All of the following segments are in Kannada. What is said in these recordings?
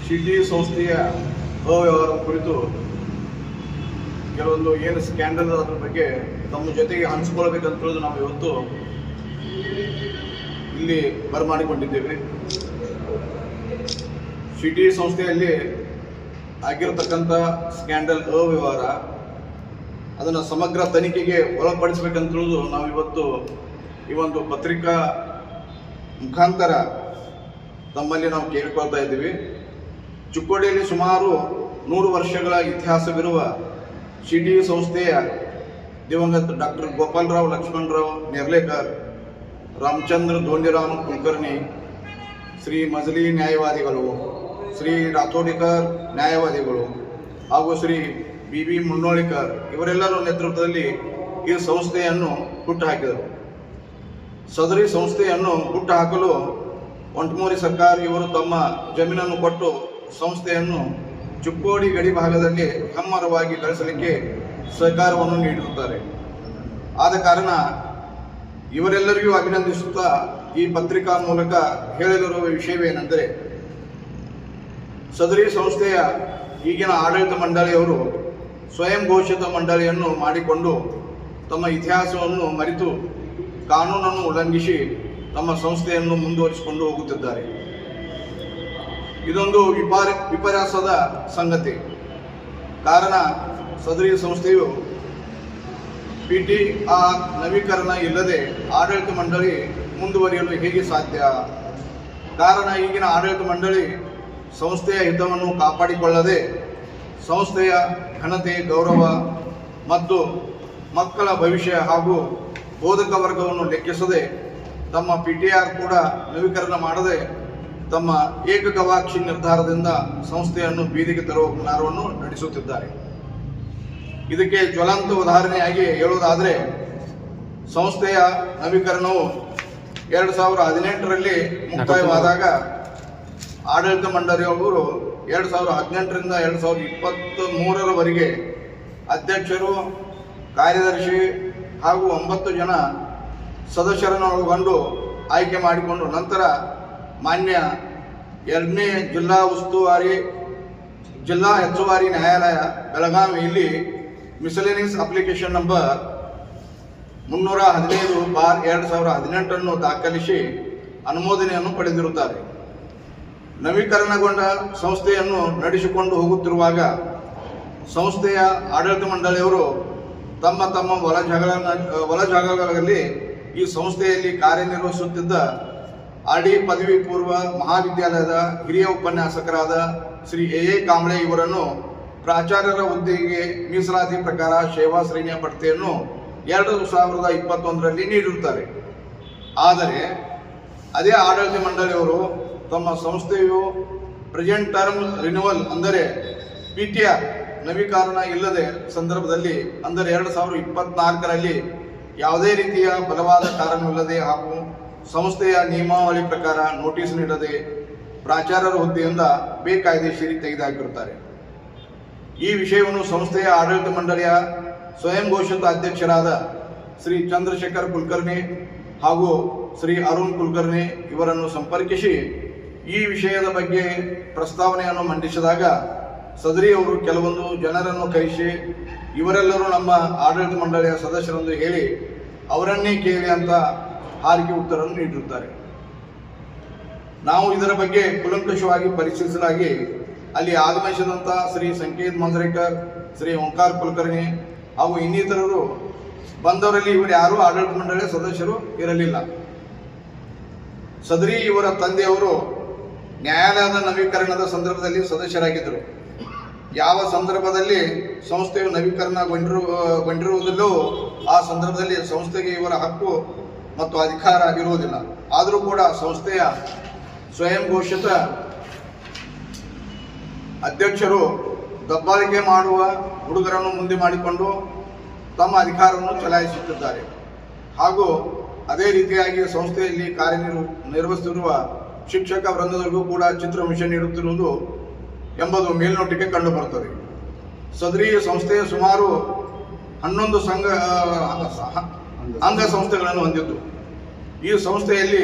ಸಿಟಿ ಸಂಸ್ಥೆಯ ಅವ್ಯವಹಾರ ಕುರಿತು ಕೆಲವೊಂದು ಏನು ಸ್ಕ್ಯಾಂಡಲ್ ಅದ್ರ ಬಗ್ಗೆ ತಮ್ಮ ಜೊತೆಗೆ ಹಂಚಿಕೊಳ್ಬೇಕಂತ ಹೇಳೋದು ನಾವು ಇವತ್ತು ಇಲ್ಲಿ ಬರಮಾಡಿಕೊಂಡಿದ್ದೇವೆ. ಸಿಟಿ ಸಂಸ್ಥೆಯಲ್ಲಿ ಆಗಿರತಕ್ಕಂಥ ಸ್ಕ್ಯಾಂಡಲ್ ಅವ್ಯವಹಾರ ಅದನ್ನು ಸಮಗ್ರ ತನಿಖೆಗೆ ಒಳಪಡಿಸಬೇಕಂತ ಹೇಳೋದು ನಾವು ಇವತ್ತು ಈ ಒಂದು ಪತ್ರಿಕಾ ಮುಖಾಂತರ ತಮ್ಮಲ್ಲಿ ನಾವು ಕೇಳಿಕೊಳ್ತಾ ಇದ್ದೀವಿ. ಚಿಕ್ಕೋಡಿಯಲ್ಲಿ ಸುಮಾರು 100 ವರ್ಷಗಳ ಇತಿಹಾಸವಿರುವ ಸಿಟಿ ಸಂಸ್ಥೆಯ ದಿವಂಗತ ಡಾಕ್ಟರ್ ಗೋಪಾಲರಾವ್ ಲಕ್ಷ್ಮಣರಾವ್ ನೆರ್ಲೇಕರ್, ರಾಮಚಂದ್ರ ದೋಂಡಿರಾಮ್ ಕುಲಕರ್ಣಿ, ಶ್ರೀ ಮಜಲಿ ನ್ಯಾಯವಾದಿಗಳು, ಶ್ರೀ ರಾಥೋಡಿಕರ್ ನ್ಯಾಯವಾದಿಗಳು ಹಾಗೂ ಶ್ರೀ ಬಿ ಮುನ್ನೋಳಿಕರ್ ಇವರೆಲ್ಲರ ನೇತೃತ್ವದಲ್ಲಿ ಈ ಸಂಸ್ಥೆಯನ್ನು ಹುಟ್ಟುಹಾಕಿದರು. ಸದರಿ ಸಂಸ್ಥೆಯನ್ನು ಹುಟ್ಟುಹಾಕಲು ಒಂಟಮೂರಿ ಸರ್ಕಾರ ಇವರು ತಮ್ಮ ಜಮೀನನ್ನು ಕೊಟ್ಟು ಸಂಸ್ಥೆಯನ್ನು ಚಿಕ್ಕೋಡಿ ಗಡಿ ಭಾಗದಲ್ಲಿ ಹೆಮ್ಮರವಾಗಿ ಬೆಳೆಸಲಿಕ್ಕೆ ಸಹಕಾರವನ್ನು ನೀಡಿರುತ್ತಾರೆ. ಆದ ಕಾರಣ ಇವರೆಲ್ಲರಿಗೂ ಅಭಿನಂದಿಸುತ್ತಾ ಈ ಪತ್ರಿಕಾ ಮೂಲಕ ಹೇಳಲಿರುವ ವಿಷಯವೇನೆಂದರೆ, ಸದರಿ ಸಂಸ್ಥೆಯ ಈಗಿನ ಆಡಳಿತ ಮಂಡಳಿಯವರು ಸ್ವಯಂ ಘೋಷಿತ ಮಂಡಳಿಯನ್ನು ಮಾಡಿಕೊಂಡು ತಮ್ಮ ಇತಿಹಾಸವನ್ನು ಮರೆತು ಕಾನೂನನ್ನು ಉಲ್ಲಂಘಿಸಿ ತಮ್ಮ ಸಂಸ್ಥೆಯನ್ನು ಮುಂದುವರಿಸಿಕೊಂಡು ಹೋಗುತ್ತಿದ್ದಾರೆ. ಇದೊಂದು ವಿಪರ್ಯಾಸದ ಸಂಗತಿ. ಕಾರಣ ಸದರಿ ಸಂಸ್ಥೆಯು PTR ನವೀಕರಣ ಇಲ್ಲದೆ ಆಡಳಿತ ಮಂಡಳಿ ಮುಂದುವರಿಯಲು ಹೇಗೆ ಸಾಧ್ಯ? ಕಾರಣ ಈಗಿನ ಆಡಳಿತ ಮಂಡಳಿ ಸಂಸ್ಥೆಯ ಹಿತವನ್ನು ಕಾಪಾಡಿಕೊಳ್ಳದೆ ಸಂಸ್ಥೆಯ ಘನತೆ, ಗೌರವ ಮತ್ತು ಮಕ್ಕಳ ಭವಿಷ್ಯ ಹಾಗೂ ಬೋಧಕ ವರ್ಗವನ್ನು ಲೆಕ್ಕಿಸದೆ ತಮ್ಮ PTR ಕೂಡ ನವೀಕರಣ ಮಾಡದೆ ತಮ್ಮ ಏಕಗವಾಕ್ಷಿ ನಿರ್ಧಾರದಿಂದ ಸಂಸ್ಥೆಯನ್ನು ಬೀದಿಗೆ ತರುವ ಹುನ್ನಾರವನ್ನು ನಡೆಸುತ್ತಿದ್ದಾರೆ. ಇದಕ್ಕೆ ಜ್ವಲಂತ ಉದಾಹರಣೆಯಾಗಿ ಹೇಳುವುದಾದರೆ, ಸಂಸ್ಥೆಯ ನವೀಕರಣವು 2018ರಲ್ಲಿ ಮುಕ್ತಾಯವಾದಾಗ ಆಡಳಿತ ಮಂಡಳಿಯವರು 2018ರಿಂದ 2023ರವರೆಗೆ ಅಧ್ಯಕ್ಷರು, ಕಾರ್ಯದರ್ಶಿ ಹಾಗೂ 9 ಜನ ಸದಸ್ಯರನ್ನು ಒಳಗೊಂಡು ಆಯ್ಕೆ ಮಾಡಿಕೊಂಡು ನಂತರ ಮಾನ್ಯ 2ನೇ ಜಿಲ್ಲಾ ಹೆಚ್ಚುವರಿ ನ್ಯಾಯಾಲಯ ಬೆಳಗಾವಿಯಲ್ಲಿ ಮಿಸಲೇನಿಯಸ್ ಅಪ್ಲಿಕೇಶನ್ ನಂಬರ್ 315/2018 ದಾಖಲಿಸಿ ಅನುಮೋದನೆಯನ್ನು ಪಡೆದಿರುತ್ತಾರೆ. ನವೀಕರಣಗೊಂಡ ಸಂಸ್ಥೆಯನ್ನು ನಡೆಸಿಕೊಂಡು ಹೋಗುತ್ತಿರುವಾಗ ಸಂಸ್ಥೆಯ ಆಡಳಿತ ಮಂಡಳಿಯವರು ತಮ್ಮ ಒಳಜಾಗಗಳಲ್ಲಿ ಈ ಸಂಸ್ಥೆಯಲ್ಲಿ ಕಾರ್ಯನಿರ್ವಹಿಸುತ್ತಿದ್ದ RD ಪದವಿ ಪೂರ್ವ ಮಹಾವಿದ್ಯಾಲಯದ ಹಿರಿಯ ಉಪನ್ಯಾಸಕರಾದ ಶ್ರೀ A ಕಾಂಬ್ಳೆ ಇವರನ್ನು ಪ್ರಾಚಾರ್ಯರ ಹುದ್ದೆಗೆ ಮೀಸಲಾತಿ ಪ್ರಕಾರ ಸೇವಾ ಶ್ರೇಣಿಯ ಬಡ್ತಿಯನ್ನು 2021ರಲ್ಲಿ ನೀಡಿರುತ್ತಾರೆ. ಆದರೆ ಅದೇ ಆಡಳಿತ ಮಂಡಳಿಯವರು ತಮ್ಮ ಸಂಸ್ಥೆಯು ಪ್ರೆಸೆಂಟ್ ಟರ್ಮ್ ರಿನ್ಯೂವಲ್ ಅಂದರೆ PTR ನವೀಕರಣ ಇಲ್ಲದೆ ಸಂದರ್ಭದಲ್ಲಿ ಅಂದರೆ 2024ರಲ್ಲಿ ಯಾವುದೇ ರೀತಿಯ ಬಲವಾದ ಕಾರಣವಿಲ್ಲದೆ ಹಾಗೂ ಸಂಸ್ಥೆಯ ನಿಯಮಾವಳಿ ಪ್ರಕಾರ ನೋಟಿಸ್ ನೀಡದೆ ಪ್ರಾಚಾರ್ಯರ ಹುದ್ದೆಯಿಂದ ಬೇಕಾಯ್ದೆಶೀರಿ ತೆಗೆದುಹಾಕಿರುತ್ತಾರೆ. ಈ ವಿಷಯವನ್ನು ಸಂಸ್ಥೆಯ ಆಡಳಿತ ಮಂಡಳಿಯ ಸ್ವಯಂ ಘೋಷಿತ ಅಧ್ಯಕ್ಷರಾದ ಶ್ರೀ ಚಂದ್ರಶೇಖರ್ ಕುಲಕರ್ಣಿ ಹಾಗೂ ಶ್ರೀ ಅರುಣ್ ಕುಲಕರ್ಣಿ ಇವರನ್ನು ಸಂಪರ್ಕಿಸಿ ಈ ವಿಷಯದ ಬಗ್ಗೆ ಪ್ರಸ್ತಾವನೆಯನ್ನು ಮಂಡಿಸಿದಾಗ ಸದರಿಯವರು ಕೆಲವೊಂದು ಜನರನ್ನು ಕರೆಸಿ ಇವರೆಲ್ಲರೂ ನಮ್ಮ ಆಡಳಿತ ಮಂಡಳಿಯ ಸದಸ್ಯರೆಂದು ಹೇಳಿ ಅವರನ್ನೇ ಕೇಳಿ ಅಂತ ಹಾರಿಕೆ ಉತ್ತರವನ್ನು ನೀಡಿರುತ್ತಾರೆ. ನಾವು ಇದರ ಬಗ್ಗೆ ಕೂಲಂಕಷವಾಗಿ ಪರಿಶೀಲಿಸಲಾಗಿ ಅಲ್ಲಿ ಆಗಮಿಸಿದಂಥ ಶ್ರೀ ಸಂಕೇತ್ ಮಂಜ್ರೇಕರ್, ಶ್ರೀ ಓಂಕಾರ ಕುಲಕರ್ಣಿ ಹಾಗೂ ಇನ್ನಿತರರು ಬಂದವರಲ್ಲಿ ಇವರು ಯಾರೂ ಆಡಳಿತ ಮಂಡಳಿಯ ಸದಸ್ಯರು ಇರಲಿಲ್ಲ. ಸದರಿ ಇವರ ತಂದೆಯವರು ನ್ಯಾಯಾಲಯದ ನವೀಕರಣದ ಸಂದರ್ಭದಲ್ಲಿ ಸದಸ್ಯರಾಗಿದ್ದರು. ಯಾವ ಸಂದರ್ಭದಲ್ಲಿ ಸಂಸ್ಥೆಯು ನವೀಕರಣಗೊಂಡಿರುವುದಿಲ್ಲೋ ಆ ಸಂದರ್ಭದಲ್ಲಿ ಸಂಸ್ಥೆಗೆ ಇವರ ಹಕ್ಕು ಮತ್ತು ಅಧಿಕಾರ ಇರುವುದಿಲ್ಲ. ಆದರೂ ಕೂಡ ಸಂಸ್ಥೆಯ ಸ್ವಯಂ ಘೋಷಿತ ಅಧ್ಯಕ್ಷರು ದಬ್ಬಾಳಿಕೆ ಮಾಡುವ ಹುಡುಗರನ್ನು ಮುಂದೆ ಮಾಡಿಕೊಂಡು ತಮ್ಮ ಅಧಿಕಾರವನ್ನು ಚಲಾಯಿಸುತ್ತಿದ್ದಾರೆ. ಹಾಗೂ ಅದೇ ರೀತಿಯಾಗಿ ಸಂಸ್ಥೆಯಲ್ಲಿ ಕಾರ್ಯನಿರ್ವಹಿಸುತ್ತಿರುವ ಶಿಕ್ಷಕ ವೃಂದದವರಿಗೂ ಕೂಡ ಚಿತ್ರಹಿಂಸೆ ನೀಡುತ್ತಿರುವುದು ಎಂಬುದು ಮೇಲ್ನೋಟಕ್ಕೆ ಕಂಡುಬರುತ್ತದೆ. ಸದರಿ ಸಂಸ್ಥೆಯ ಸುಮಾರು 11 ಅಂಗ ಸಂಸ್ಥೆಗಳನ್ನು ಹೊಂದಿದ್ದು ಈ ಸಂಸ್ಥೆಯಲ್ಲಿ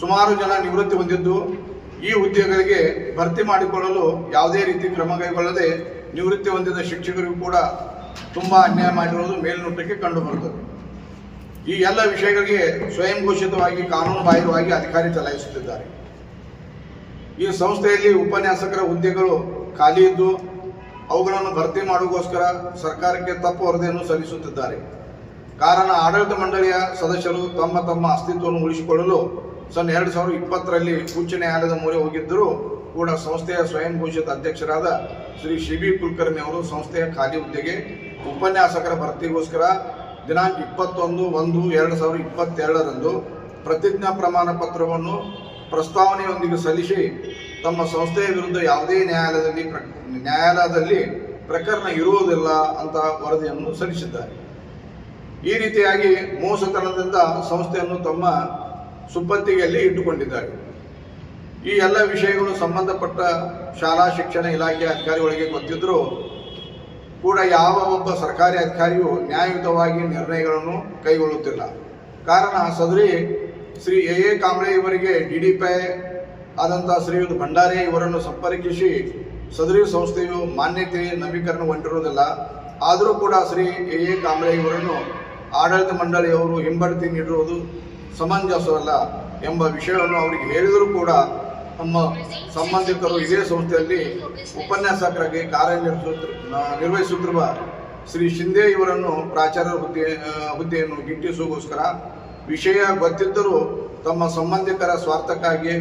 ಸುಮಾರು ಜನ ನಿವೃತ್ತಿ ಹೊಂದಿದ್ದು ಈ ಹುದ್ದೆಗಳಿಗೆ ಭರ್ತಿ ಮಾಡಿಕೊಳ್ಳಲು ಯಾವುದೇ ರೀತಿ ಕ್ರಮ ಕೈಗೊಳ್ಳದೆ ನಿವೃತ್ತಿ ಹೊಂದಿದ ಶಿಕ್ಷಕರಿಗೂ ಕೂಡ ತುಂಬ ಅನ್ಯಾಯ ಮಾಡಿರುವುದು ಮೇಲ್ನೋಟಕ್ಕೆ ಕಂಡುಬರುತ್ತದೆ. ಈ ಎಲ್ಲ ವಿಷಯಗಳಿಗೆ ಸ್ವಯಂ ಘೋಷಿತವಾಗಿ ಕಾನೂನು ಬಾಹಿರವಾಗಿ ಅಧಿಕಾರಿ ಚಲಾಯಿಸುತ್ತಿದ್ದಾರೆ. ಈ ಸಂಸ್ಥೆಯಲ್ಲಿ ಉಪನ್ಯಾಸಕರ ಹುದ್ದೆಗಳು ಖಾಲಿ ಇದ್ದು ಅವುಗಳನ್ನು ಭರ್ತಿ ಮಾಡುವುದಕ್ಕೋಸ್ಕರ ಸರ್ಕಾರಕ್ಕೆ ತಪ್ಪು ವರದಿಯನ್ನು ಸಲ್ಲಿಸುತ್ತಿದ್ದಾರೆ. ಕಾರಣ ಆಡಳಿತ ಮಂಡಳಿಯ ಸದಸ್ಯರು ತಮ್ಮ ತಮ್ಮ ಅಸ್ತಿತ್ವವನ್ನು ಉಳಿಸಿಕೊಳ್ಳಲು 2020ರಲ್ಲಿ ಉಚ್ಚ ನ್ಯಾಯಾಲಯದ ಮೊರೆ ಹೋಗಿದ್ದರೂ ಕೂಡ ಸಂಸ್ಥೆಯ ಸ್ವಯಂ ಘೋಷಿತ ಅಧ್ಯಕ್ಷರಾದ ಶ್ರೀ ಸಿ.ಬಿ. ಕುಲಕರ್ಣಿ ಅವರು ಸಂಸ್ಥೆಯ ಖಾಲಿ ಹುದ್ದೆಗೆ ಉಪನ್ಯಾಸಕರ ಭರ್ತಿಗೋಸ್ಕರ ದಿನಾಂಕ 21/1/2022ರಂದು ಪ್ರತಿಜ್ಞಾ ಪ್ರಮಾಣ ಪತ್ರವನ್ನು ಪ್ರಸ್ತಾವನೆಯೊಂದಿಗೆ ಸಲ್ಲಿಸಿ ತಮ್ಮ ಸಂಸ್ಥೆಯ ವಿರುದ್ಧ ಯಾವುದೇ ನ್ಯಾಯಾಲಯದಲ್ಲಿ ಪ್ರಕರಣ ಇರುವುದಿಲ್ಲ ಅಂತ ವರದಿಯನ್ನು ಸಲ್ಲಿಸಿದ್ದಾರೆ. ಈ ರೀತಿಯಾಗಿ ಮೋಸತನದಿಂದ ಸಂಸ್ಥೆಯನ್ನು ತಮ್ಮ ಸುಪ್ಪತ್ತಿಗೆಯಲ್ಲಿ ಇಟ್ಟುಕೊಂಡಿದ್ದಾರೆ. ಈ ಎಲ್ಲ ವಿಷಯಗಳು ಸಂಬಂಧಪಟ್ಟ ಶಾಲಾ ಶಿಕ್ಷಣ ಇಲಾಖೆ ಅಧಿಕಾರಿಗಳಿಗೆ ಗೊತ್ತಿದ್ದರೂ ಕೂಡ ಯಾವ ಒಬ್ಬ ಸರ್ಕಾರಿ ಅಧಿಕಾರಿಯು ನ್ಯಾಯಯುತವಾಗಿ ನಿರ್ಣಯಗಳನ್ನು ಕೈಗೊಳ್ಳುತ್ತಿಲ್ಲ. ಕಾರಣ ಸದರಿ ಶ್ರೀ ಎ ಕಾಂಬ್ಳೆ ಇವರಿಗೆ DDPI ಆದಂಥ ಶ್ರೀಯುತ ಭಂಡಾರಿ ಇವರನ್ನು ಸಂಪರ್ಕಿಸಿ ಸದರಿ ಸಂಸ್ಥೆಯು ಮಾನ್ಯತೆ ನವೀಕರಣಗೊಂಡಿರುವುದಿಲ್ಲ. ಆದರೂ ಕೂಡ ಶ್ರೀ ಎ ಕಾಂಬ್ಳೆ ಇವರನ್ನು ಆಡಳಿತ ಮಂಡಳಿಯವರು ಹಿಂಬಡ್ತಿ ನೀಡಿರುವುದು ಸಮಂಜಸವಲ್ಲ ಎಂಬ ವಿಷಯವನ್ನು ಅವರಿಗೆ ಹೇಳಿದರೂ ಕೂಡ ನಮ್ಮ ಸಂಬಂಧಿಕರು ಇದೇ ಸಂಸ್ಥೆಯಲ್ಲಿ ಉಪನ್ಯಾಸಕರಾಗಿ ಕಾರ್ಯನಿರ್ವಹಿಸುತ್ತಿರುವ ಶ್ರೀ ಶಿಂದೆ ಇವರನ್ನು ಪ್ರಾಚಾರ್ಯರ ಹುದ್ದೆಯನ್ನು ಗಿಟ್ಟಿಸುವುದಕ್ಕೋಸ್ಕರ ವಿಷಯ ಗೊತ್ತಿದ್ದರೂ ತಮ್ಮ ಸಂಬಂಧಿಕರ ಸ್ವಾರ್ಥಕ್ಕಾಗಿ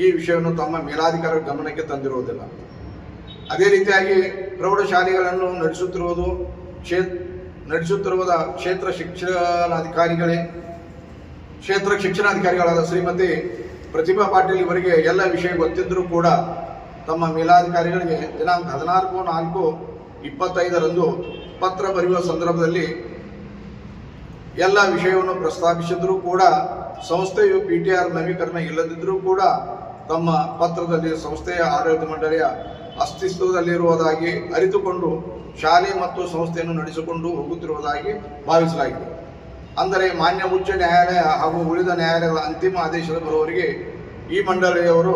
ಈ ವಿಷಯವನ್ನು ತಮ್ಮ ಮೇಲಾಧಿಕಾರಿಗಳ ಗಮನಕ್ಕೆ ತಂದಿರುವುದಿಲ್ಲ. ಅದೇ ರೀತಿಯಾಗಿ ಪ್ರೌಢಶಾಲೆಗಳನ್ನು ನಡೆಸುತ್ತಿರುವುದ ಕ್ಷೇತ್ರ ಶಿಕ್ಷಣಾಧಿಕಾರಿಗಳಾದ ಶ್ರೀಮತಿ ಪ್ರತಿಭಾ ಪಾಟೀಲ್ ಇವರಿಗೆ ಎಲ್ಲ ವಿಷಯ ಗೊತ್ತಿದ್ದರೂ ಕೂಡ ತಮ್ಮ ಮೇಲಾಧಿಕಾರಿಗಳಿಗೆ ದಿನಾಂಕ 14/4/25ರಂದು ಪತ್ರ ಬರೆಯುವ ಸಂದರ್ಭದಲ್ಲಿ ಎಲ್ಲ ವಿಷಯವನ್ನು ಪ್ರಸ್ತಾಪಿಸಿದರೂ ಕೂಡ ಸಂಸ್ಥೆಯು PTR ನವೀಕರಣ ಇಲ್ಲದಿದ್ದರೂ ಕೂಡ ತಮ್ಮ ಪತ್ರದಲ್ಲಿ ಸಂಸ್ಥೆಯ ಆಡಳಿತ ಮಂಡಳಿಯ ಅಸ್ತಿತ್ವದಲ್ಲಿರುವುದಾಗಿ ಅರಿತುಕೊಂಡು ಶಾಲೆ ಮತ್ತು ಸಂಸ್ಥೆಯನ್ನು ನಡೆಸಿಕೊಂಡು ಹೋಗುತ್ತಿರುವುದಾಗಿ ಭಾವಿಸಲಾಗಿದೆ. ಅಂದರೆ ಮಾನ್ಯ ಉಚ್ಚ ನ್ಯಾಯಾಲಯ ಹಾಗೂ ಉಳಿದ ನ್ಯಾಯಾಲಯಗಳ ಅಂತಿಮ ಆದೇಶದ ಬರುವವರೆಗೆ ಈ ಮಂಡಳಿಯವರು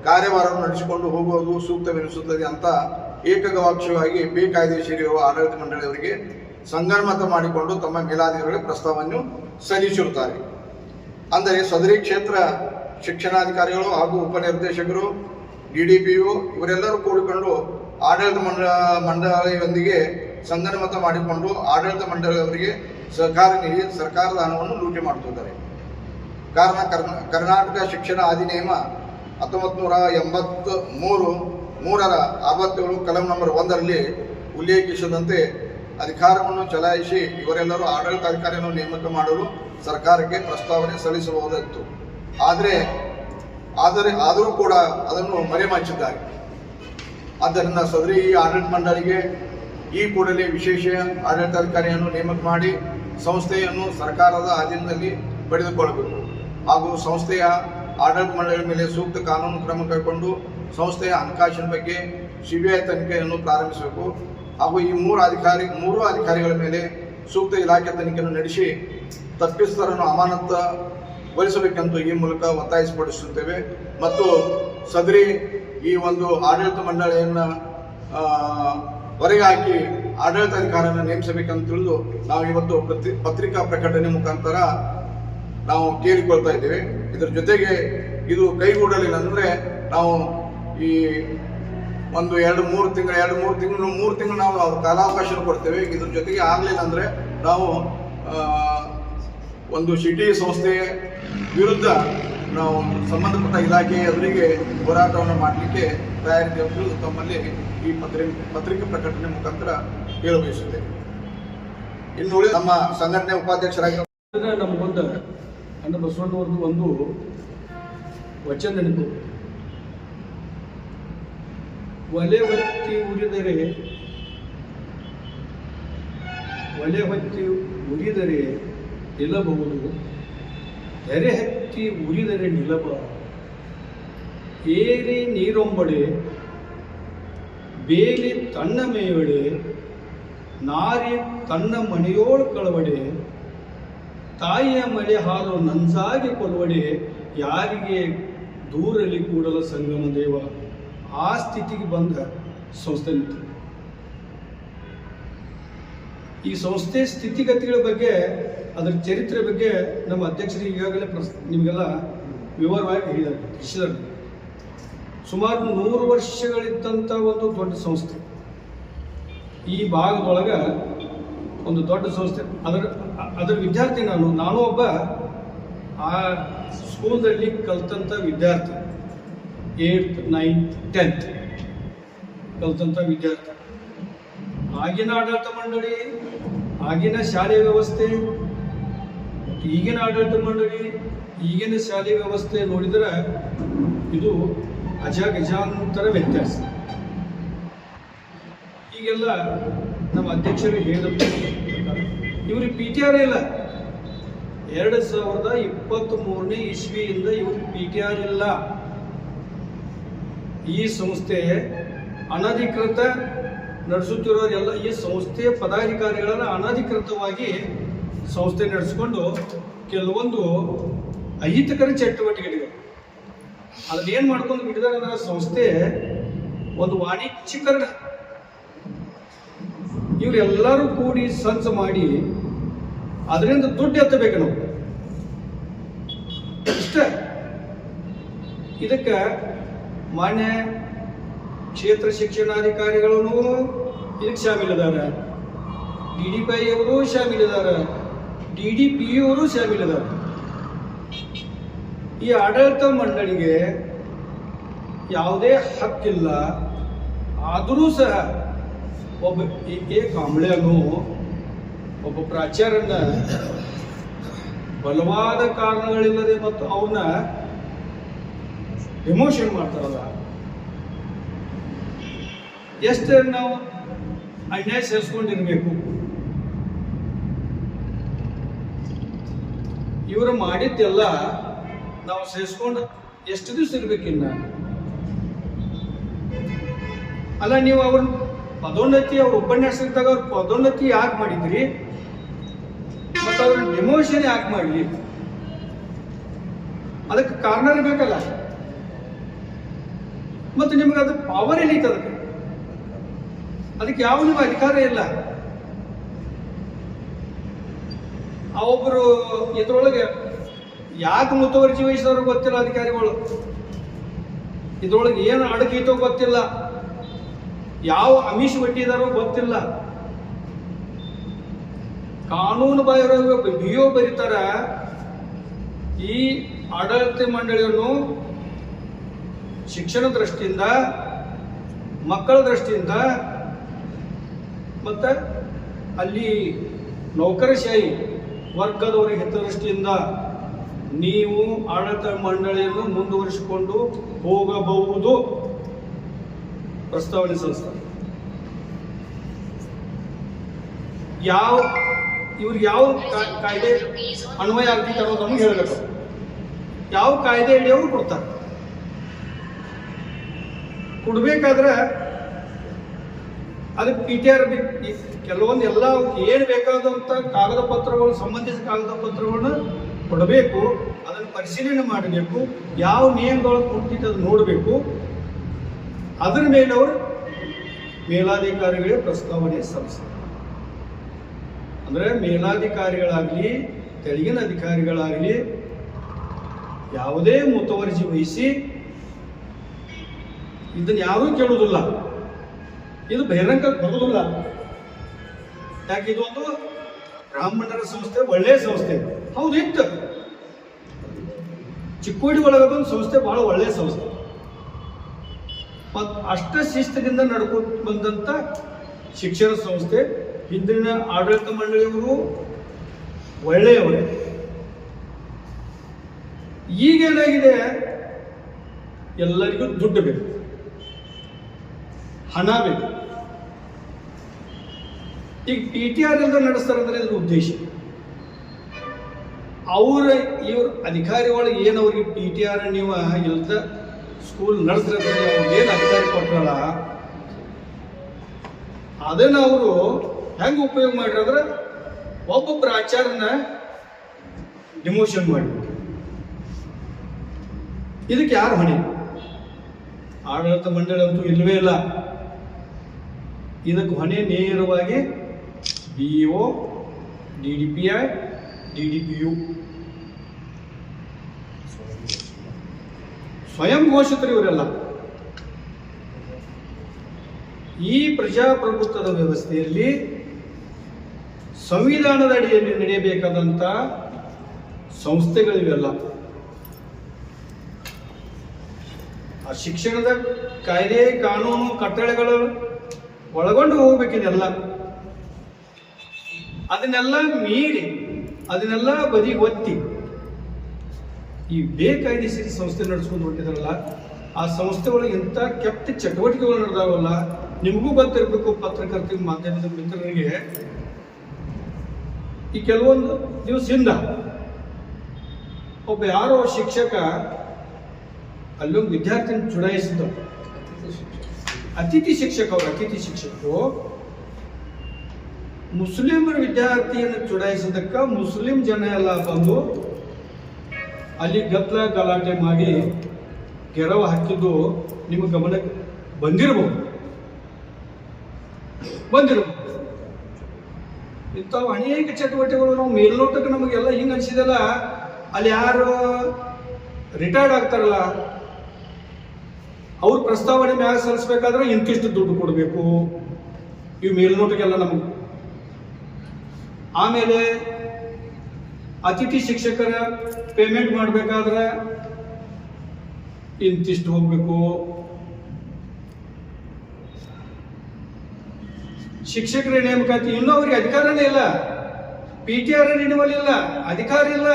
ಕಾರ್ಯಭಾರವನ್ನು ನಡೆಸಿಕೊಂಡು ಹೋಗುವುದು ಸೂಕ್ತವೆನಿಸುತ್ತದೆ ಅಂತ ಏಕಗವಾಕ್ಷವಾಗಿ ಬೇಕಾಯ್ದೆಶೀರಿರುವ ಆಡಳಿತ ಮಂಡಳಿಯವರಿಗೆ ಸಂಗನಮತ ಮಾಡಿಕೊಂಡು ತಮ್ಮ ಮೇಲಾಧಿಕಾರಿಗಳಿಗೆ ಪ್ರಸ್ತಾವವನ್ನು ಸಲ್ಲಿಸಿರುತ್ತಾರೆ. ಅಂದರೆ ಸದರಿ ಕ್ಷೇತ್ರ ಶಿಕ್ಷಣಾಧಿಕಾರಿಗಳು ಹಾಗೂ ಉಪನಿರ್ದೇಶಕರು DDPO ಇವರೆಲ್ಲರೂ ಕೂಡಿಕೊಂಡು ಆಡಳಿತ ಮಂಡಳಿಯೊಂದಿಗೆ ಸಂಗನಮತ ಮಾಡಿಕೊಂಡು ಆಡಳಿತ ಮಂಡಳಿಯವರಿಗೆ ಸಹಕಾರ ನೀಡಿ ಸರ್ಕಾರದ ಹಣವನ್ನು ಲೂಟಿ ಮಾಡುತ್ತಿದ್ದಾರೆ. ಕಾರಣ ಕರ್ನಾಟಕ ಶಿಕ್ಷಣ ಅಧಿನಿಯಮ 1983ರ 67 ಕಲಂ ನಂಬರ್ 1ರಲ್ಲಿ ಉಲ್ಲೇಖಿಸಿದಂತೆ ಅಧಿಕಾರವನ್ನು ಚಲಾಯಿಸಿ ಇವರೆಲ್ಲರೂ ಆಡಳಿತಾಧಿಕಾರಿಯನ್ನು ನೇಮಕ ಮಾಡಲು ಸರ್ಕಾರಕ್ಕೆ ಪ್ರಸ್ತಾವನೆ ಸಲ್ಲಿಸಬಹುದಿತ್ತು. ಆದರೂ ಕೂಡ ಅದನ್ನು ಮರೆಮಾಚಿದ್ದಾರೆ. ಆದ್ದರಿಂದ ಸದರಿ ಈ ಆಡಳಿತ ಮಂಡಳಿಗೆ ಈ ಕೂಡಲೇ ವಿಶೇಷ ಆಡಳಿತಾಧಿಕಾರಿಯನ್ನು ನೇಮಕ ಮಾಡಿ ಸಂಸ್ಥೆಯನ್ನು ಸರ್ಕಾರದ ಅಧೀನದಲ್ಲಿ ಪಡೆದುಕೊಳ್ಳಬೇಕು ಹಾಗೂ ಸಂಸ್ಥೆಯ ಆಡಳಿತ ಮಂಡಳಿಯ ಮೇಲೆ ಸೂಕ್ತ ಕಾನೂನು ಕ್ರಮ ಕೈಗೊಂಡು ಸಂಸ್ಥೆಯ ಹಣಕಾಸಿನ ಬಗ್ಗೆ CBI ತನಿಖೆಯನ್ನು ಪ್ರಾರಂಭಿಸಬೇಕು ಹಾಗೂ ಈ ಮೂರು ಅಧಿಕಾರಿಗಳ ಮೇಲೆ ಸೂಕ್ತ ಇಲಾಖೆ ತನಿಖೆಯನ್ನು ನಡೆಸಿ ತಪ್ಪಿತಸ್ಥರನ್ನು ಅಮಾನತುಗೊಳಿಸಬೇಕೆಂದು ಈ ಮೂಲಕ ಒತ್ತಾಯಿಸಿಪಡಿಸುತ್ತೇವೆ. ಮತ್ತು ಸದರಿ ಈ ಒಂದು ಆಡಳಿತ ಮಂಡಳಿಯನ್ನು ಹೊರಗೆ ಹಾಕಿ ಆಡಳಿತಾಧಿಕಾರಿಯನ್ನು ನೇಮಿಸಬೇಕಂತ ತಿಳಿದು ನಾವು ಇವತ್ತು ಪತ್ರಿಕಾ ಪ್ರಕಟಣೆ ಮುಖಾಂತರ ನಾವು ಕೇಳಿಕೊಳ್ತಾ ಇದ್ದೇವೆ. ಇದರ ಜೊತೆಗೆ ಇದು ಕೈಗೂಡಲಿಲ್ಲ ಅಂದರೆ ನಾವು ಈ ಒಂದು 2-3 ತಿಂಗಳು ನಾವು ಕಾಲಾವಕಾಶ ಕೊಡ್ತೇವೆ. ಇದ್ರ ಜೊತೆಗೆ ಆಗಲಿಲ್ಲ ಅಂದರೆ ನಾವು ಒಂದು ಸಿಟಿ ಸಂಸ್ಥೆ ವಿರುದ್ಧ ನಾವು ಸಂಬಂಧಪಟ್ಟ ಇಲಾಖೆ ಎದುರಿಗೆ ಹೋರಾಟವನ್ನು ಮಾಡಲಿಕ್ಕೆ ತಯಾರಿದೆ ಅಂತ ತಮ್ಮಲ್ಲಿ ಈ ಪತ್ರಿಕೆ ಪ್ರಕಟಣೆ ಮುಖಾಂತರ ಹೇಳಬಯಸುತ್ತೇವೆ. ಇನ್ನು ನಮ್ಮ ಸಂಘಟನೆ ಉಪಾಧ್ಯಕ್ಷರಾಗಿ ನಮ್ಮ ಮುಂದೆ ಅಣ್ಣ ಬಸವಣ್ಣವ್ರದ್ದು ಒಂದು ವಚನ ನೆನಪು, ಒಲೆ ಹೊತ್ತಿ ಉರಿದರೆ ನಿಲ್ಲಬಹುದು, ಎರೆ ಹತ್ತಿ ಉರಿದರೆ ನಿಲ್ಲಬ, ಏರಿ ನೀರೊಂಬಡೆ ಬೇಲಿ ತನ್ನ ಮೇಯೊಡೆ, ನಾರಿ ತನ್ನ ಮನೆಯೋಳು ಕಳವಡೆ, ತಾಯಿಯ ಮಳೆ ಹಾಲು ನನ್ಸಾಗಿ ಕೊಲ್ವಡೆ, ಯಾರಿಗೆ ದೂರಲ್ಲಿ ಕೂಡಲ ಸಂಗಮ ದೇವ ಆ ಸ್ಥಿತಿಗೆ ಬಂದ ಸಂಸ್ಥೆ ನಿಂತು. ಈ ಸಂಸ್ಥೆ ಸ್ಥಿತಿಗತಿಗಳ ಬಗ್ಗೆ, ಅದರ ಚರಿತ್ರೆ ಬಗ್ಗೆ ನಮ್ಮ ಅಧ್ಯಕ್ಷರು ಈಗಾಗಲೇ ನಿಮಗೆಲ್ಲ ವಿವರವಾಗಿ ತಿಳಿಸಿದ್ದಾರೆ. ಸುಮಾರು 100 ವರ್ಷಗಳಿದ್ದಂಥ ಒಂದು ದೊಡ್ಡ ಸಂಸ್ಥೆ, ಈ ಭಾಗದೊಳಗೆ ಒಂದು ದೊಡ್ಡ ಸಂಸ್ಥೆ. ಅದರ ವಿದ್ಯಾರ್ಥಿ ನಾನು ಒಬ್ಬ ಆ ಸ್ಕೂಲ್ದಲ್ಲಿ ಕಲ್ತಂಥ ವಿದ್ಯಾರ್ಥಿ. 8th, 9th, 10th ಕಲ್ತಂಥ ವಿದ್ಯಾರ್ಥಿ. ಆಗಿನ ಆಡಳಿತ ಮಂಡಳಿ, ಆಗಿನ ಶಾಲೆ ವ್ಯವಸ್ಥೆ, ಈಗಿನ ಆಡಳಿತ ಮಂಡಳಿ, ಈಗಿನ ಶಾಲೆ ವ್ಯವಸ್ಥೆ ನೋಡಿದರೆ ಇದು ಅಜಗಜಾಂತರ ವ್ಯತ್ಯಾಸ. ಈಗೆಲ್ಲ ನಮ್ಮ ಅಧ್ಯಕ್ಷರು ಹೇಳಿದ ಇವ್ರಿಗೆ PTR ಇಲ್ಲ. 2023ನೇ ಇಸ್ವಿಯಿಂದ ಇವ್ರಿಗೆ PTR ಇಲ್ಲ. ಈ ಸಂಸ್ಥೆ ಅನಧಿಕೃತ ನಡೆಸುತ್ತಿರೋರೆಲ್ಲ, ಈ ಸಂಸ್ಥೆಯ ಪದಾಧಿಕಾರಿಗಳೆಲ್ಲ ಅನಧಿಕೃತವಾಗಿ ಸಂಸ್ಥೆ ನಡೆಸಿಕೊಂಡು ಕೆಲವೊಂದು ಅಹಿತಕರ ಚಟುವಟಿಕೆಗಳು ಅದನ್ನೇನು ಮಾಡ್ಕೊಂಡು ಬಿಟ್ಟಿದ್ದಾರೆ ಅಂದ್ರೆ ಸಂಸ್ಥೆ ಒಂದು ವಾಣಿಜ್ಯೀಕರಣ. ಇವರೆಲ್ಲರೂ ಕೂಡಿ ಸಂಚ ಮಾಡಿ ಅದರಿಂದ ದುಡ್ಡು ಎತ್ತಬೇಕು ನಾವು ಇಷ್ಟ. ಇದಕ್ಕೆ ಮಾನ್ಯ ಕ್ಷೇತ್ರ ಶಿಕ್ಷಣಾಧಿಕಾರಿಗಳನ್ನು ಇದಕ್ಕೆ ಶಾಮೀಲಿದ್ದಾರೆ, DDPI ಅವರು ಶಾಮೀಲಿದ್ದಾರೆ, DDPE ಅವರು ಶಾಮೀಲಿದ್ದಾರೆ. ಈ ಆಡಳಿತ ಮಂಡಳಿಗೆ ಯಾವುದೇ ಹಕ್ಕಿಲ್ಲ. ಆದರೂ ಸಹ ಒಬ್ಬ ಕಾಂಬ್ಳೆಯನ್ನು, ಒಬ್ಬ ಪ್ರಾಚಾರ್ಯನ ಬಲವಾದ ಕಾರಣಗಳಿಲ್ಲದೆ ಮತ್ತು ಅವ್ರನ್ನ ಡಿಮೋಷನ್ ಮಾಡ್ತಾರಲ್ಲ, ಎಷ್ಟು ನಾವು ಅನ್ಯಾಯ ಸೇರಿಸ್ಕೊಂಡಿರ್ಬೇಕು. ಇವರು ಮಾಡಿದ್ದೆಲ್ಲ ನಾವು ಸೇರಿಸ್ಕೊಂಡು ಎಷ್ಟು ದಿವಸ ಇರ್ಬೇಕಿನ್ನ? ಅಲ್ಲ, ನೀವು ಅವ್ರ ಪದೋನ್ನತಿ, ಅವ್ರ ಉಪನ್ಯಾಸದಾಗ ಅವ್ರ ಪದೋನ್ನತಿ ಯಾಕೆ ಮಾಡಿದ್ರಿ ಮತ್ತು ಅವ್ರ ಡಿಮೋಷನ್ ಯಾಕೆ ಮಾಡಲಿ? ಅದಕ್ಕೆ ಕಾರಣ ಇರಬೇಕಲ್ಲ. ಮತ್ತು ನಿಮ್ಗೆ ಅದು ಪವರ್ ಎಲ್ಲಿತ್ತು? ಅದಕ್ಕೆ ಯಾವ ನಿಮ್ಮ ಅಧಿಕಾರ ಇಲ್ಲ. ಆ ಒಬ್ಬರು ಇದ್ರೊಳಗೆ ಯಾಕೆ ಮುತುವರ್ಜಿ ವಹಿಸಿದವ್ರು ಗೊತ್ತಿಲ್ಲ ಅಧಿಕಾರಿಗಳು. ಇದ್ರೊಳಗೆ ಏನು ಅಡಗಿತೋ ಗೊತ್ತಿಲ್ಲ, ಯಾವ ಅಮಿಷ ಒಡ್ಡಿದಾರೋ ಗೊತ್ತಿಲ್ಲ. ಕಾನೂನು ಬಾಹಿರ BO ಬರೀತಾರ. ಈ ಆಡಳಿತ ಮಂಡಳಿಯನ್ನು ಶಿಕ್ಷಣ ದೃಷ್ಟಿಯಿಂದ, ಮಕ್ಕಳ ದೃಷ್ಟಿಯಿಂದ ಮತ್ತು ಅಲ್ಲಿ ನೌಕರಶಾಹಿ ವರ್ಗದವರ ಹಿತದೃಷ್ಟಿಯಿಂದ ನೀವು ಆಡಳಿತ ಮಂಡಳಿಯನ್ನು ಮುಂದುವರಿಸಿಕೊಂಡು ಹೋಗಬಹುದು ಪ್ರಸ್ತಾವನೆ ಸಲ್ಲಿಸ್ತಾರೆ. ಇವ್ರಿಗೆ ಯಾವ ಕಾಯ್ದೆ ಅನ್ವಯ ಆಗ್ತಿತ್ತು ಅನ್ನೋದನ್ನು ಹೇಳಬೇಕು. ಯಾವ ಕಾಯ್ದೆ ಹಿಡಿಯೋರು ಕೊಡ್ತಾರೆ. ಕೊಡ್ಬೇಕಾದ್ರೆ ಅದಕ್ಕೆ PTR ಕೆಲವೊಂದು ಎಲ್ಲ ಏನು ಬೇಕಾದಂಥ ಕಾಗದ ಪತ್ರಗಳು, ಸಂಬಂಧಿಸಿದ ಕಾಗದ ಪತ್ರಗಳನ್ನ ಕೊಡಬೇಕು. ಅದನ್ನು ಪರಿಶೀಲನೆ ಮಾಡಬೇಕು. ಯಾವ ನಿಯಮಗಳು ಕೊಡ್ತಿತ್ತು ಅದು ನೋಡಬೇಕು. ಅದರ ಮೇಲೆ ಅವರು ಮೇಲಾಧಿಕಾರಿಗಳೇ ಪ್ರಸ್ತಾವನೆ ಸಲ್ಲಿಸ್ತಾರೆ. ಅಂದರೆ ಮೇಲಾಧಿಕಾರಿಗಳಾಗಲಿ ತೆಳಗಿನ ಅಧಿಕಾರಿಗಳಾಗಲಿ ಯಾವುದೇ ಮುತುವರ್ಜಿ ವಹಿಸಿ ಇದನ್ನು ಯಾರೂ ಕೇಳುವುದಿಲ್ಲ. ಇದು ಬಹಿರಂಗ ಬರುವುದಿಲ್ಲ. ಯಾಕೆ ಇದು ಒಂದು ಬ್ರಾಹ್ಮಣರ ಸಂಸ್ಥೆ, ಒಳ್ಳೆಯ ಸಂಸ್ಥೆ. ಹೌದು, ಇತ್ತು ಚಿಕ್ಕೋಡಿ ಒಳಗೊಂದು ಸಂಸ್ಥೆ, ಬಹಳ ಒಳ್ಳೆಯ ಸಂಸ್ಥೆ. ಮತ್ತು ಅಷ್ಟ ಶಿಸ್ತಿನಿಂದ ನಡ್ಕೊಂಡು ಬಂದಂಥ ಶಿಕ್ಷಣ ಸಂಸ್ಥೆ. ಹಿಂದಿನ ಆಡಳಿತ ಮಂಡಳಿಯವರು ಒಳ್ಳೆಯವರೇ. ಈಗೇನಾಗಿದೆ, ಎಲ್ಲರಿಗೂ ದುಡ್ಡು ಬೇಕು, ಹಣ ಬೇಕು. ಈಗ PTR ಎಲ್ಲ ನಡೆಸ್ತಾರೆ ಅಂದ್ರೆ ಇದ್ರ ಉದ್ದೇಶ. ಇವ್ರ ಅಧಿಕಾರಿಗಳು ಏನು ಅವ್ರಿಗೆ PTR ನೀವು ಇಲ್ದ ಸ್ಕೂಲ್ ನಡೆಸ್ರೆ ಏನು ಅಧಿಕಾರಿ ಕೊಟ್ಟರಲ್ಲ, ಅದನ್ನ ಅವರು ಹೆಂಗೆ ಉಪಯೋಗ ಮಾಡಿದ್ರೆ ಒಬ್ಬೊಬ್ಬರ ಆಚಾರನ ಡಿಮೋಷನ್ ಮಾಡಿ ಇದಕ್ಕೆ ಯಾರು ಹೊಣೆ? ಆಡಳಿತ ಮಂಡಳಿ ಅಂತೂ ಇಲ್ಲವೇ ಇಲ್ಲ. ಇದಕ್ಕೆ ಹೊಣೆ ನೇರವಾಗಿ BEO, DDPI, DDPU ಸ್ವಯಂ ಘೋಷಿತರು ಇವರೆಲ್ಲ. ಈ ಪ್ರಜಾಪ್ರಭುತ್ವದ ವ್ಯವಸ್ಥೆಯಲ್ಲಿ ಸಂವಿಧಾನದ ಅಡಿಯಲ್ಲಿ ನಡೆಯಬೇಕಾದಂಥ ಸಂಸ್ಥೆಗಳಿವೆಲ್ಲ. ಆ ಶಿಕ್ಷಣದ ಕಾಯ್ದೆ ಕಾನೂನು ಕಟ್ಟಳೆಗಳು ಒಳಗೊಂಡು ಹೋಗ್ಬೇಕಿದೆಲ್ಲ. ಅದನ್ನೆಲ್ಲ ಮೀರಿ ಅದನ್ನೆಲ್ಲ ಬದಿ ಒತ್ತಿ ಈ ಬೇಕಾಯ್ದಿಸಿದ ಸಂಸ್ಥೆ ನಡೆಸ್ಕೊಂಡು ಹೊಂಟಿದಾರಲ್ಲ, ಆ ಸಂಸ್ಥೆಗಳು ಇಂಥ ಕೆಟ್ಟ ಚಟುವಟಿಕೆಗಳು ನಡೆದಾವಲ್ಲ. ನಿಮಗೂ ಗೊತ್ತಿರಬೇಕು, ಪತ್ರಕರ್ತರ ಮಾಧ್ಯಮದ ಮಿತ್ರರಿಗೆ. ಈ ಕೆಲವೊಂದು ದಿವಸದಿಂದ ಒಬ್ಬ ಯಾರೋ ಶಿಕ್ಷಕ ಅಲ್ಲೊಂದು ವಿದ್ಯಾರ್ಥಿನ ಚುಡಾಯಿಸಿದ. ಅತಿಥಿ ಶಿಕ್ಷಕರು ಮುಸ್ಲಿಮರ ವಿದ್ಯಾರ್ಥಿಯನ್ನು ಚುಡಾಯಿಸಿದಕ್ಕ ಮುಸ್ಲಿಂ ಜನ ಎಲ್ಲ ಬಂದು ಅಲ್ಲಿ ಗಲಾಟೆ ಮಾಡಿ ಗೆರವು ಹಾಕಿದ್ದು ನಿಮ್ಮ ಗಮನಕ್ಕೆ ಬಂದಿರಬಹುದು. ಇಂಥವು ಅನೇಕ ಚಟುವಟಿಕೆಗಳು ನಾವು ಮೇಲ್ನೋಟಕ್ಕೆ ನಮಗೆಲ್ಲ ಹಿಂಗೆ ಅನಿಸಿದಲ್ಲ. ಅಲ್ಲಿ ಯಾರು ರಿಟೈರ್ಡ್ ಆಗ್ತಾರಲ್ಲ, ಅವ್ರ ಪ್ರಸ್ತಾವನೆ ಮ್ಯಾಗ ಸಲ್ಲಿಸ್ಬೇಕಾದ್ರೆ ಇಂತಿಷ್ಟು ದುಡ್ಡು ಕೊಡಬೇಕು, ಇವು ಮೇಲ್ನೋಟಕ್ಕೆಲ್ಲ ನಮಗೆ. ಆಮೇಲೆ ಅತಿಥಿ ಶಿಕ್ಷಕರ ಪೇಮೆಂಟ್ ಮಾಡಬೇಕಾದ್ರೆ ಇಂತಿಷ್ಟು ಹೋಗ್ಬೇಕು. ಶಿಕ್ಷಕರ ನೇಮಕಾತಿ ಇನ್ನೂ ಅವ್ರಿಗೆ ಅಧಿಕಾರನೇ ಇಲ್ಲ. PTR ರಿನಿವಲ್ ಇಲ್ಲ, ಅಧಿಕಾರ ಇಲ್ಲ.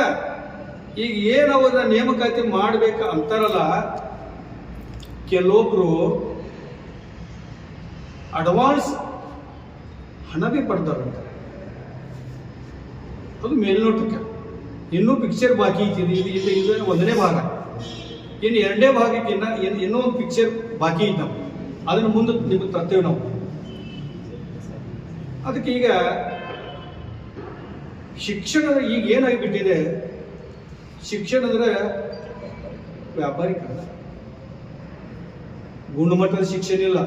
ಈಗ ಏನು ಅವರ ನೇಮಕಾತಿ ಮಾಡ್ಬೇಕು ಅಂತಾರಲ್ಲ, ಕೆಲವೊಬ್ರು ಅಡ್ವಾನ್ಸ್ ಹಣ ಬಿ ಪಡ್ತಾರಂತೆ. ಅದು ಮೇಲ್ನೋಟಕ್ಕೆ. ಇನ್ನೂ ಪಿಕ್ಚರ್ ಬಾಕಿ ಐತಿದೆ. ಇದು 1ನೇ ಭಾಗ. ಇನ್ನು 2ನೇ ಭಾಗಕ್ಕೆ ಇನ್ನೂ ಒಂದು ಪಿಕ್ಚರ್ ಬಾಕಿ ಐತೆ. ನಾವು ಅದನ್ನು ಮುಂದೆ ನಿಮಗೆ ತರ್ತೇವೆ ನಾವು. ಅದಕ್ಕೆ ಈಗ ಶಿಕ್ಷಣದ ಈಗ ಏನಾಗಿಬಿಟ್ಟಿದೆ, ಶಿಕ್ಷಣ ಅಂದ್ರೆ ವ್ಯಾಪಾರೀಕರಣ. ಗುಣಮಟ್ಟದ ಶಿಕ್ಷಣ ಇಲ್ಲ.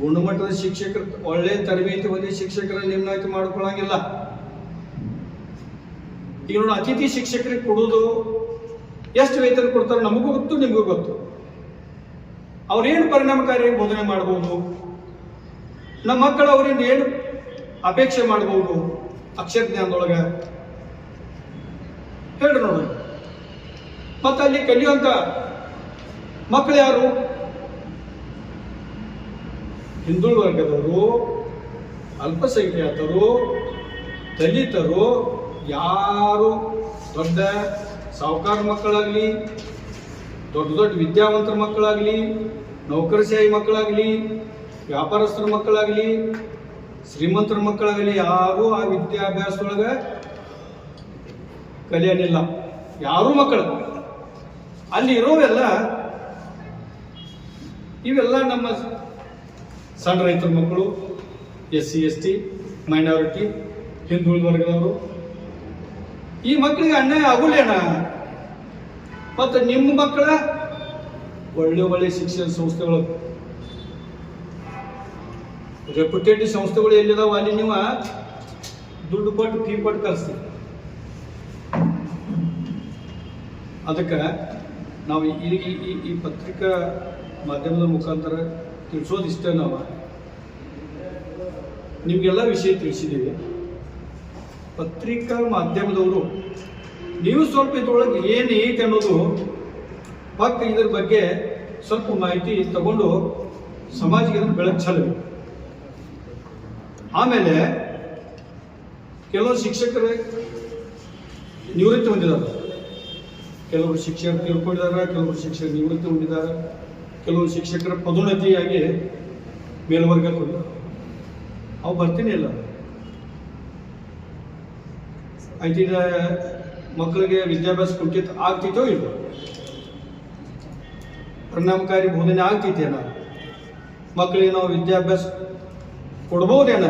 ಗುಣಮಟ್ಟದ ಶಿಕ್ಷಕರು ಒಳ್ಳೆ ತರಬೇತಿ ಹೊಂದಿ ಶಿಕ್ಷಕರ ನೇಮಕಾತಿ ಮಾಡ್ಕೊಳ್ಳಂಗಿಲ್ಲ. ಈಗ ನೋಡಿ, ಅತಿಥಿ ಶಿಕ್ಷಕರಿಗೆ ಕೊಡೋದು ಎಷ್ಟು ವೇತನ ಕೊಡ್ತಾರೆ ನಮಗೂ ಗೊತ್ತು, ನಿಮಗೂ ಗೊತ್ತು. ಅವ್ರೇನು ಪರಿಣಾಮಕಾರಿಯಾಗಿ ಬೋಧನೆ ಮಾಡ್ಬೋದು, ನಮ್ಮ ಮಕ್ಕಳು ಅವರಿಂದ ಏನು ಅಪೇಕ್ಷೆ ಮಾಡ್ಬೋದು ಅಕ್ಷರ ಜ್ಞಾನದೊಳಗೆ ಹೇಳ್ರಿ ನೋಡಿ. ಮತ್ತೆ ಅಲ್ಲಿ ಕಲಿಯುವಂತ ಮಕ್ಕಳು ಯಾರು? ಹಿಂದುಳಿದ ವರ್ಗದವರು, ಅಲ್ಪಸಂಖ್ಯಾತರು, ದಲಿತರು. ಯಾರು ದೊಡ್ಡ ಸಾಹುಕಾರ ಮಕ್ಕಳಾಗಲಿ, ದೊಡ್ಡ ದೊಡ್ಡ ವಿದ್ಯಾವಂತರ ಮಕ್ಕಳಾಗಲಿ, ನೌಕರಶಾಹಿ ಮಕ್ಕಳಾಗಲಿ, ವ್ಯಾಪಾರಸ್ಥರ ಮಕ್ಕಳಾಗಲಿ, ಶ್ರೀಮಂತರ ಮಕ್ಕಳಾಗಲಿ, ಯಾರೂ ಆ ವಿದ್ಯಾಭ್ಯಾಸದೊಳಗೆ ಕಲಿಯಲಿಲ್ಲ. ಯಾರೂ ಮಕ್ಕಳು ಅಲ್ಲಿ ಇರೋವೆಲ್ಲ ಇವೆಲ್ಲ ನಮ್ಮ ಸಣ್ಣ ರೈತರ ಮಕ್ಕಳು, SC ST ಮೈನಾರಿಟಿ, ಹಿಂದುಳಿದ ವರ್ಗದವರು. ಈ ಮಕ್ಕಳಿಗೆ ಅನ್ಯಾಯ ಆಗುಲೇನ? ಮತ್ತು ನಿಮ್ಮ ಮಕ್ಕಳ ಒಳ್ಳೆ ಶಿಕ್ಷಣ ಸಂಸ್ಥೆಗಳು, ರೆಪ್ಯುಟೆಡ್ ಸಂಸ್ಥೆಗಳು ಎಲ್ಲಿದಾವ ಅಲ್ಲಿ ನೀವು ದುಡ್ಡು ಕೊಟ್ಟು ಫೀ ಕೊಟ್ಟು ಕಳಿಸ್ತೀವಿ. ಅದಕ್ಕೆ ನಾವು ಈ ಪತ್ರಿಕಾ ಮಾಧ್ಯಮದ ಮುಖಾಂತರ ತಿಳಿಸೋದಿಷ್ಟೇ. ನಾವು ನಿಮಗೆಲ್ಲ ವಿಷಯ ತಿಳಿಸಿದ್ದೀವಿ. ಪತ್ರಿಕಾ ಮಾಧ್ಯಮದವರು ನೀವು ಸ್ವಲ್ಪ ಇದ್ರೊಳಗೆ ಏನು ಐತೆ ಅನ್ನೋದು ಪಕ್ಕ ಇದ್ರ ಬಗ್ಗೆ ಸ್ವಲ್ಪ ಮಾಹಿತಿ ತಗೊಂಡು ಸಮಾಜಕ್ಕೆ ಅದನ್ನು ಬೆಳಕು ಚೆಲ್ಲಬೇಕು. ಆಮೇಲೆ ಕೆಲವರು ಶಿಕ್ಷಕರು ನಿವೃತ್ತಿ ಹೊಂದಿದ್ದಾರೆ, ಕೆಲವರು ಶಿಕ್ಷಕರು ತಿಳ್ಕೊಂಡಿದ್ದಾರೆ, ಕೆಲವರು ಶಿಕ್ಷಕರು ನಿವೃತ್ತಿ ಹೊಂದಿದ್ದಾರೆ, ಕೆಲವರು ಶಿಕ್ಷಕರ ಪದೋನ್ನತಿಯಾಗಿ ಮೇಲ್ವರ್ಗಕ್ಕೆ ಹೋಗಿದ್ದಾರೆ. ಅವು ಬರ್ತೀನಿ ಇಲ್ಲ. ಐತಿದ ಮಕ್ಕಳಿಗೆ ವಿದ್ಯಾಭ್ಯಾಸ ಕುಂಠಿತ ಆಗ್ತಿತ್ತೋ ಇಲ್ಲ, ಪರಿಣಾಮಕಾರಿ ಬೋಧನೆ ಆಗ್ತಿತ್ತೇನ, ಮಕ್ಕಳಿಗೆ ನಾವು ವಿದ್ಯಾಭ್ಯಾಸ ಕೊಡ್ಬೋದೇನ?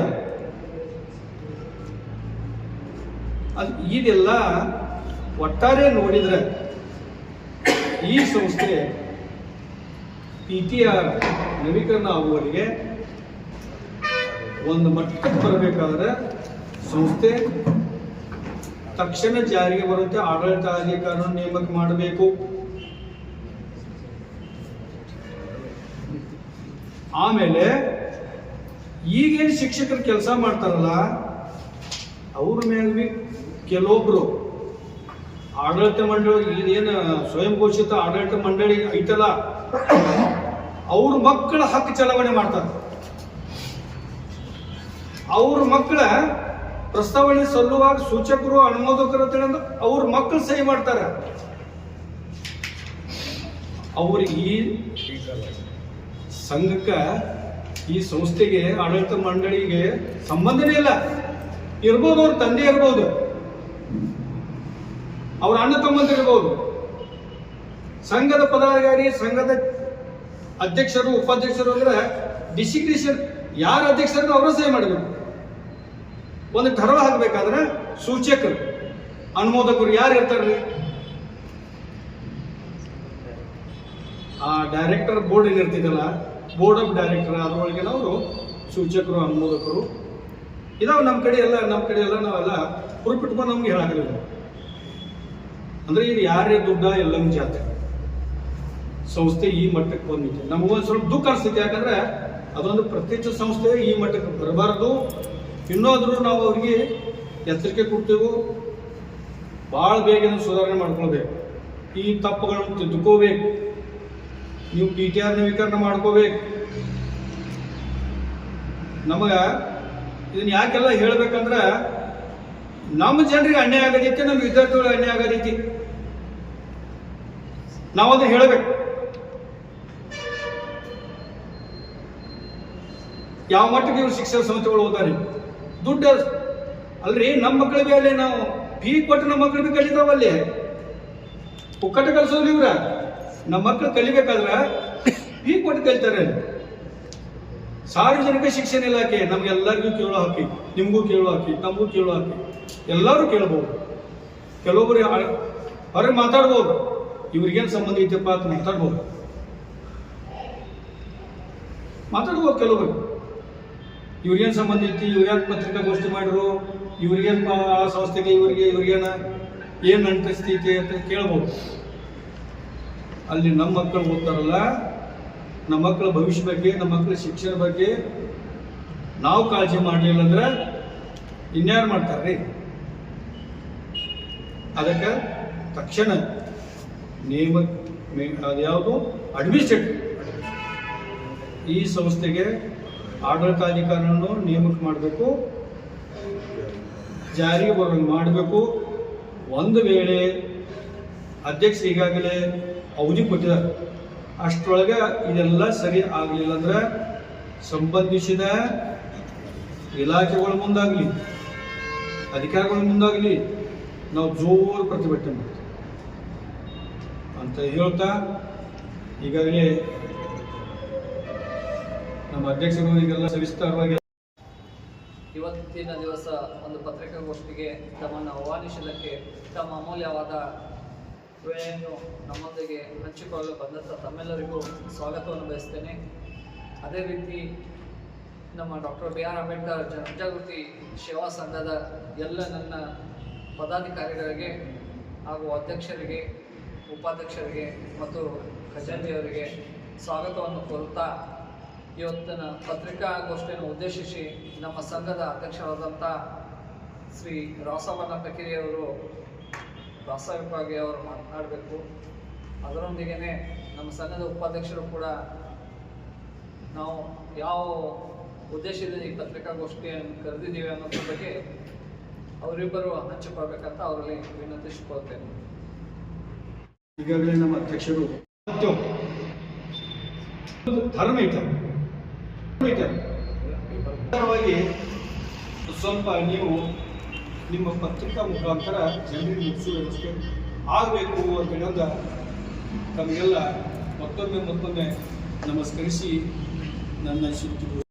ಅದು ಇದೆಲ್ಲ ಒಟ್ಟಾರೆ ನೋಡಿದ್ರೆ ಈ ಸಂಸ್ಥೆ PTR ನವೀಕರಣ ಆಗುವವರೆಗೆ ಒಂದು ಮಟ್ಟಕ್ಕೆ ಬರಬೇಕಾದ್ರೆ ಸಂಸ್ಥೆ ತಕ್ಷಣ ಜಾರಿಗೆ ಬರುತ್ತೆ ಆಡಳಿತಾಧಿಕಾರಿಯನ್ನು ನೇಮಕ ಮಾಡಬೇಕು. ಆಮೇಲೆ ಈಗೇನು ಶಿಕ್ಷಕರು ಕೆಲಸ ಮಾಡ್ತಾರಲ್ಲ ಅವ್ರ ಮೇಲೆ ಕೆಲವೊಬ್ರು ಆಡಳಿತ ಮಂಡಳಿ ಇದೇನು ಸ್ವಯಂ ಘೋಷಿತ ಆಡಳಿತ ಮಂಡಳಿ ಐತಲ್ಲ ಅವ್ರ ಮಕ್ಕಳ ಹಕ್ಕು ಚಲಾವಣೆ ಮಾಡ್ತಾರೆ. ಅವ್ರ ಮಕ್ಕಳ ಪ್ರಸ್ತಾವನೆ ಸಲ್ಲುವಾಗ ಸೂಚಕರು ಅನುಮೋದಕರು ಅಂತ ಅವ್ರ ಮಕ್ಕಳು ಸಹಿ ಮಾಡ್ತಾರೆ. ಅವ್ರಿಗೆ ಈ ಸಂಘಕ್ಕೆ ಈ ಸಂಸ್ಥೆಗೆ ಆಡಳಿತ ಮಂಡಳಿಗೆ ಸಂಬಂಧನೇ ಇಲ್ಲ. ಇರ್ಬೋದು, ಅವ್ರ ತಂದೆ ಇರ್ಬೋದು, ಅವ್ರ ಅಣ್ಣ ತಮ್ಮಂದಿರ್ಬೋದು, ಸಂಘದ ಪದಾಧಿಕಾರಿ, ಸಂಘದ ಅಧ್ಯಕ್ಷರು, ಉಪಾಧ್ಯಕ್ಷರು ಅಂದ್ರೆ ಡಿಸಿಗ್ನೇಷನ್ ಯಾರ ಅಧ್ಯಕ್ಷರು ಅವರ ಸಹಿ ಮಾಡಬೇಕು. ಒಂದು ಠರಾವ ಹಾಕಬೇಕಾದ್ರೆ ಸೂಚಕರು ಅನುಮೋದಕರು ಯಾರು ಇರ್ತಾರ್ರಿ? ಆ ಡೈರೆಕ್ಟರ್ ಬೋರ್ಡ್ ಏನಿರ್ತಿದಲ್ಲ, ಬೋರ್ಡ್ ಆಫ್ ಡೈರೆಕ್ಟರ್, ಅದರೊಳಗೆ ಅವರು ಸೂಚಕರು, ಅನುಮೋದಕರು ಇದಾವೆ. ನಮ್ಮ ಕಡೆ ಎಲ್ಲ ನಾವೆಲ್ಲ ಹುರುಪಿಟ್ಕೊಂಡು ನಮ್ಗೆ ಹೇಳಾಗಲಿಲ್ಲ. ಅಂದ್ರೆ ಇದು ಯಾರೇ ದುಡ್ಡ ಎಲ್ಲಂಗ್ ಜಾತ್ರೆ ಸಂಸ್ಥೆ ಈ ಮಟ್ಟಕ್ಕೆ ಬಂದಿದೆ. ನಮಗೊಂದು ಸ್ವಲ್ಪ ದುಃಖ ಅನಿಸ್ತೈತೆ. ಯಾಕಂದ್ರೆ ಅದೊಂದು ಪ್ರತಿಷ್ಠಿತ ಸಂಸ್ಥೆ ಈ ಮಟ್ಟಕ್ಕೆ ಬರಬಾರ್ದು. ಇನ್ನೋದ್ರೂ ನಾವು ಅವ್ರಿಗೆ ಎಚ್ಚರಿಕೆ ಕೊಡ್ತೇವೆ. ಭಾಳ ಬೇಗ ಸುಧಾರಣೆ ಮಾಡ್ಕೊಳ್ಬೇಕು. ಈ ತಪ್ಪುಗಳನ್ನು ತಿದ್ದುಕೋಬೇಕು. ನೀವು PTR ನವೀಕರಣ ಮಾಡ್ಕೋಬೇಕು. ನಮಗ ಇದನ್ನ ಯಾಕೆಲ್ಲ ಹೇಳ್ಬೇಕಂದ್ರೆ ನಮ್ಮ ಜನರಿಗೆ ಅನ್ಯಾಯ ಆಗದೈತಿ, ನಮ್ಮ ವಿದ್ಯಾರ್ಥಿಗಳಿಗೆ ಅನ್ಯಾಯ ಆಗದೈತಿ. ನಾವದನ್ನ ಹೇಳಬೇಕು. ಯಾವ ಮಟ್ಟಿಗೆ ಇವ್ರು ಶಿಕ್ಷಣ ಸಂಸ್ಥೆಗಳು ಹೋದಾರೆ ದುಡ್ಡು ಅಲ್ರಿ. ನಮ್ಮ ಮಕ್ಕಳಿಗೆ ಅಲ್ಲಿ ನಾವು ಫೀ ಕೊಟ್ಟು ನಮ್ಮ ಮಕ್ಕಳಿಗೆ ಕಲಿತಾವಲ್ಲಿ ಪುಕ್ಕಟ ಕಲಿಸೋದು ಇವ್ರ. ನಮ್ಮ ಮಕ್ಕಳು ಕಲಿಬೇಕಾದ್ರೆ ಫೀ ಕೊಟ್ಟು ಕಲಿತಾರೆ. ಸಾರ್ವಜನಿಕ ಶಿಕ್ಷಣ ಇಲಾಖೆ ನಮ್ಗೆಲ್ಲರಿಗೂ ಕೇಳೋ ಹಾಕಿ, ನಿಮಗೂ ಕೇಳೋ ಹಾಕಿ, ನಮಗೂ ಕೇಳೋ ಹಾಕಿ, ಎಲ್ಲರೂ ಕೇಳಬಹುದು. ಕೆಲವೊಬ್ರು ಹೊರಗೆ ಮಾತಾಡ್ಬೋದು, ಇವ್ರಿಗೇನು ಸಂಬಂಧ ಐತಪ್ಪ ಅಂತ ಮಾತಾಡ್ಬೋದು ಕೆಲವೊಬ್ರು. ಇವ್ರಿಗೇನು ಸಂಬಂಧ ಐತಿ, ಇವ್ರ್ಯಾಕೆ ಪತ್ರಿಕಾಗೋಷ್ಠಿ ಮಾಡಿರು, ಇವ್ರಿಗೇನು ಆ ಸಂಸ್ಥೆಗೆ ಇವ್ರಿಗೇನ ಏನು ಅಂಟಿಸ್ತೈತಿ ಅಂತ ಕೇಳ್ಬೋದು. ಅಲ್ಲಿ ನಮ್ಮ ಮಕ್ಕಳು ಓದ್ತಾರಲ್ಲ, ನಮ್ಮ ಮಕ್ಕಳ ಭವಿಷ್ಯ ಬಗ್ಗೆ, ನಮ್ಮ ಮಕ್ಕಳ ಶಿಕ್ಷಣ ಬಗ್ಗೆ ನಾವು ಕಾಳಜಿ ಮಾಡಲಿಲ್ಲ ಅಂದ್ರೆ ಇನ್ಯಾರು ಮಾಡ್ತಾರ್ರಿ? ಅದಕ್ಕೆ ತಕ್ಷಣ ಅದ್ಯಾವುದು ಅಡ್ಮಿನಿಸ್ಟ್ರೇಟಿವ್ ಈ ಸಂಸ್ಥೆಗೆ ಆಡಳಿತಾಧಿಕಾರಿಯನ್ನು ನೇಮಕ ಮಾಡಬೇಕು, ಜಾರಿಗೆ ಬರೋಂಗೆ ಮಾಡಬೇಕು. ಒಂದು ವೇಳೆ ಅಧ್ಯಕ್ಷ ಈಗಾಗಲೇ ಅವಧಿ ಕೊಟ್ಟಿದ್ದಾರೆ, ಅಷ್ಟರೊಳಗೆ ಇದೆಲ್ಲ ಸರಿ ಆಗಲಿಲ್ಲ ಅಂದ್ರೆ ಸಂಬಂಧಿಸಿದ ಇಲಾಖೆಗಳ ಮುಂದಾಗಲಿ, ಅಧಿಕಾರಿಗಳ ಮುಂದಾಗಲಿ ನಾವು ಜೋರು ಪ್ರತಿಭಟನೆ ಮಾಡ್ತೀವಿ ಅಂತ ಹೇಳ್ತಾ, ಈಗಾಗಲೇ ನಮ್ಮ ಅಧ್ಯಕ್ಷರು ಈಗೆಲ್ಲ ಸವಿಸ್ತಾರವಾಗಿ ಇವತ್ತಿನ ದಿವಸ ಒಂದು ಪತ್ರಿಕಾಗೋಷ್ಠಿಗೆ ತಮ್ಮನ್ನು ಆಹ್ವಾನಿಸಿದ್ದಕ್ಕೆ ತಮ್ಮ ಅಮೂಲ್ಯವಾದ ವೇಳೆಯನ್ನು ನಮ್ಮೊಂದಿಗೆ ಹಂಚಿಕೊಳ್ಳಲು ಬಂದಂಥ ತಮ್ಮೆಲ್ಲರಿಗೂ ಸ್ವಾಗತವನ್ನು ಬಯಸ್ತೇನೆ. ಅದೇ ರೀತಿ ನಮ್ಮ ಡಾಕ್ಟರ್ BR ಅಂಬೇಡ್ಕರ್ ಜನಜಾಗೃತಿ ಸೇವಾ ಸಂಘದ ಎಲ್ಲ ನನ್ನ ಪದಾಧಿಕಾರಿಗಳಿಗೆ ಹಾಗೂ ಅಧ್ಯಕ್ಷರಿಗೆ, ಉಪಾಧ್ಯಕ್ಷರಿಗೆ ಮತ್ತು ಖಜಾಂಚಿಯವರಿಗೆ ಸ್ವಾಗತವನ್ನು ಕೋರುತ್ತಾ, ಇವತ್ತಿನ ಪತ್ರಿಕಾಗೋಷ್ಠಿಯನ್ನು ಉದ್ದೇಶಿಸಿ ನಮ್ಮ ಸಂಘದ ಅಧ್ಯಕ್ಷರಾದಂಥ ಶ್ರೀ ರಾಸವನ್ನ ಕಕಿರಿಯವರು ಪ್ರಾಸ್ತಾವಿಕವಾಗಿ ಅವರು ಮಾತನಾಡಬೇಕು. ಅದರೊಂದಿಗೆ ನಮ್ಮ ಸಂಘದ ಉಪಾಧ್ಯಕ್ಷರು ಕೂಡ ನಾವು ಯಾವ ಉದ್ದೇಶದಿಂದ ಈ ಪತ್ರಿಕಾಗೋಷ್ಠಿಯನ್ನು ಕರೆದಿದ್ದೀವಿ ಅನ್ನೋದ್ರ ಬಗ್ಗೆ ಅವರಿಬ್ಬರು ಹಂಚಿಕೊಳ್ಬೇಕಂತ ಅವರಲ್ಲಿ ವಿನಂತಿಸಿಕೊಳ್ತೇನೆ. ಈಗಾಗಲೇ ನಮ್ಮ ಅಧ್ಯಕ್ಷರು ಧರ್ಮ ಐತೆ ಸ್ವಲ್ಪ ನೀವು ನಿಮ್ಮ ಪತ್ರಿಕಾ ಮುಖಾಂತರ ಜನರಿಗೆ ಮುಗಿಸುವ ವ್ಯವಸ್ಥೆ ಆಗಬೇಕು ಅಂತ ಹೇಳಿದ ತಮಗೆಲ್ಲ ಮತ್ತೊಮ್ಮೆ ನಮಸ್ಕರಿಸಿ ನನ್ನ ಶಿಸ್ತು